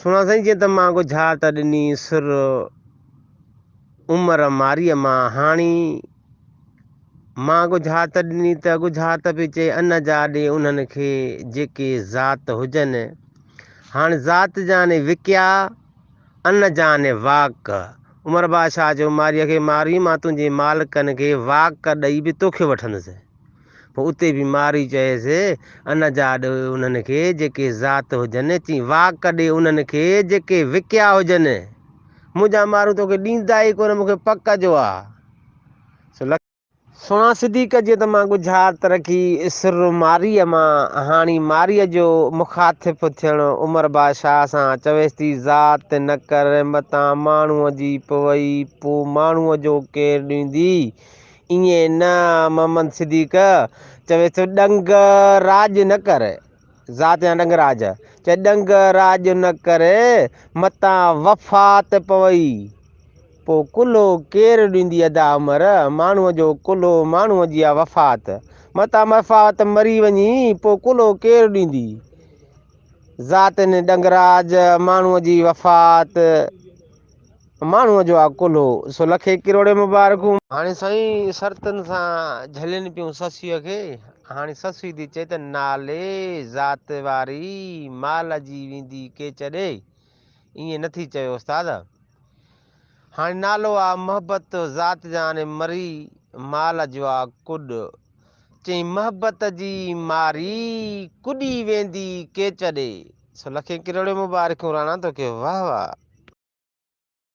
सुना साईं जीअं त मां गुझात ॾिनी सुर उमिरि मारीअ मां हाणी मां गुझात ॾिनी त गुझात पई चए अन जा ॾे उन्हनि खे जेके ज़ात हुजनि। हाणे ज़ात जाने विकिया अन जाने वाक। उमर बादशाह जो मारीअ खे मारी मां तुंहिंजे मालिकनि खे वाक ॾेई बि तोखे वठंदुसि। पोइ उते बि मारी चयसि अन जा ॾे उन्हनि खे जेके ज़ात हुजनि, चई वाक ॾे उन्हनि खे जेके विकिया हुजनि। मुंहिंजा माण्हू तोखे ॾींदा ई कोन, मूंखे पक जो आहे। सुणा सिद्दीक़ जीअं त मां गुझात रखी सुर मारीअ मां हाणी मारीअ जो मुखातिब थियणु उमर बादशाह सां चवेसि थी ज़ात न कर मतां माण्हूअ जी पवई, पोइ माण्हूअ जो केरु ॾींदी। ईअं न मोहम्मद सिद्दीक़ चवे थो ॾंग राज न कर, ज़ात या ॾंग राज चए ॾंग राज न करे मतां वफ़ात पवई, पोइ कुल्हो केरु ॾींदी अदा उमर। माण्हूअ जो कुल्हो माण्हूअ जी आहे वफ़ात, मतां वफ़ात मरी वञी पोइ कुल्हो केरु ॾींदी। ज़ात ने ॾंगराज माण्हूअ जी वफ़ात माण्हूअ जो आहे कुल्हो, सो लखे किरोड़े मुबारकूं। हाणे साईं शर्तनि सां झलनि पियूं ससीअ खे। हाणे ससी थी चए त नाले ज़ात वारी माल जी वेंदी के चॾे, ईअं नथी चयो उस्ताद। हाणे नालो आहे मोहबत ज़ात जाने मरी माल जो आहे कुॾ। चई मोहबत जी मारी कुॾी वेंदी के चॾे, सो लखे किरोड़े मुबारकूं राणा तोखे। वाह वाह।